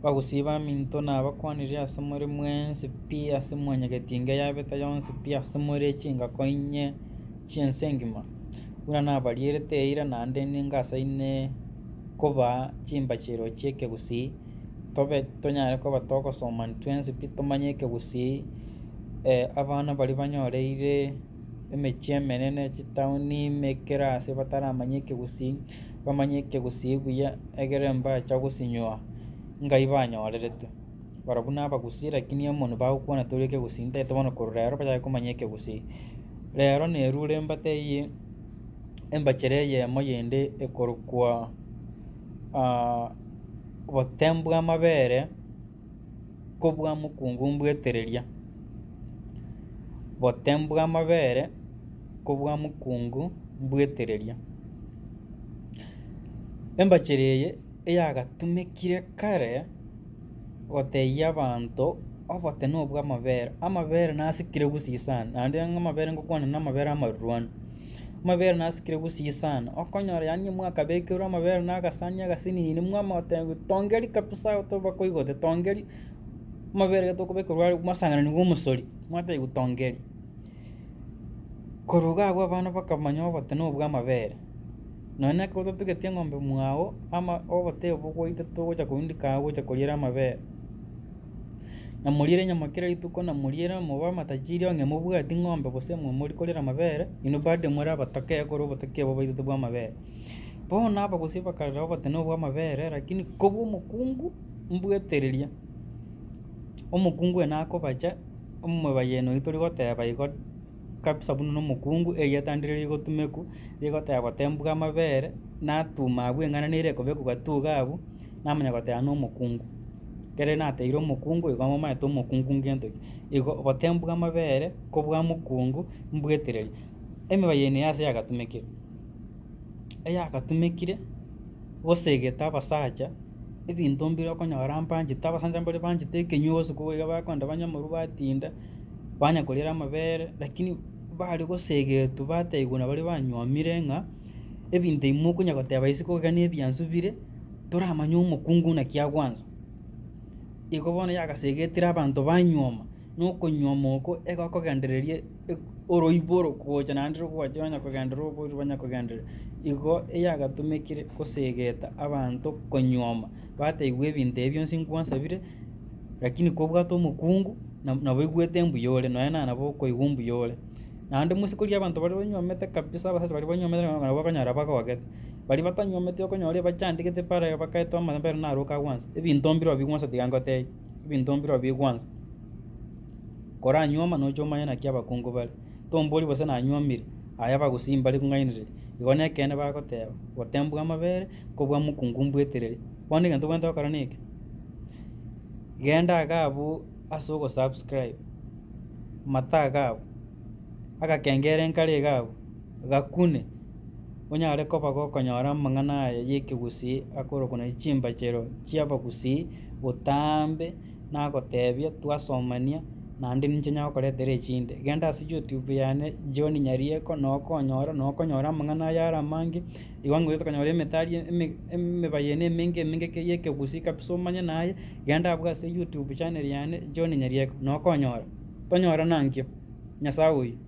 bagusii baminto nabakwanire ase more mwensi pi ase mwanyagetie enga yabeta yonsi pi ase more echingako inye chiense engima buna nabarierete eira naende ningasaine koba chimbachero chia ekegusii tobe tonyare koba togosoma twensi pi tomanye ekegusii abana bari banyoreire emechie emenene chitaoni ekerase bataramanya ekegusii bamanye ekegusii buya egere mbacha gosinywa ngai banyorerete barabwo na abagusii lakini omonwe bagokwana tori ekegusii ntaete bono korwa rero bachake komanya ekegusii rero nerure mbateiyi embachere eyemo yende ekorokwa obotemu bwa amabere kobua mokungu mbwetereria botemu bwa amabere kobua mokungu mbwetereria embachere eye eyagatumekire kare goteyia abanto obote na obwa amabere nasikire gusii sana naende amabere ngokwana na amabere amarurwana amabere nasikire gusii sana okonyora yaani mwakabekerwa amabere na agasani agasinini mwamagotengu tongeri kabisa tobakoigote tongeri amabere gatokobekerwa mwasanganani bwa omosori mwataigu tongeri korwa abwo abana bakamanya obote na obwa amabere nonye eke totugetie eng'ombe mwao ama obote obwo gwaito togocha koindika gocha koriera amabere namoriere nyama kera rituko namoriere moba amatachiri onye mobwati ng'ombe gose momori koriera amabere ino bade mwere abatoke korwa obotoke obo baito bwa amabere bono abagusii bakarora obote na obwa amabere lakini kobua omokungu mbwetereria omokungu nakobacha omobayeno oito rigoteba igo kabisa buna na omokungu eriatandereria gotumeku rigoteba botemu bwa amabere natuma abwo eng'ana ekobekwa gatuga abwo namanya goteba na omokungu kere nateire omokungu igo momaete omokungu ngento igo obotemu bwa amabere kobua mokungu mbwetereria emibayeno ase eyagatumekire gosegeta abasacha ebinto mbire okonyora mbanchete abasacha mbare banchete ekenywa bosuku iga bakonda banya morwa batinda banya koriera amabere lakini bari gosegetwa bataigwa nabari banywomire ng'a ebinto imwe okonya goteba isiko iga na ebianswe bire toramanya omokungu naki agwansa igo bono yagasegetire abanto banywoma na okonywoma oko egokogendereria oroiboro gocha naende rogwacha banya kogendera oboru banya kogendera igo eyagatumekire gosegeta abanto konywoma bataigwa ebinto ebio bionsi nkwansa bire lakini kobwate omokungu nabo igwete mbuya ore nonye nabo okoigwa mbuya ore naende mwisi koria abanto bari banywomete kabisa abasacha bari banywomete nabo okonyora bagogete bari batanywomete okonyora bachandegete para bakaeta amabere naro okagwansa ebinto mbire obigwansa tiga ngotebia ebinto mbire obigwansa koranywoma nocha omanye naki abakungu bare tombori gose nanywomire aya abagusii mbare kong'ainereria igo na ekende bagoteba botemu bwa amabere kobua mokungu mbwetereria bono egento bwente gokora neke genda iga abwo ase ogosubscribe mata iga abwo agakengere nkare iga abwo gakune onyare koba gokonyora amang'ana aya ya ekegusii akorokwa na chimbachero chia abagusii botambe nagotebia twasomania naende ninche nyagokoretera echinde genda ase YouTube yane John Nyarieko nokonyora amang'ana aya are amange igo ngoete okonyora emetari emibayeno emenge ya ekegusii kabisa omanye naye genda abwo ase YouTube channel yane John Nyarieko nokonyora tonyora nankio nyasaye oyo.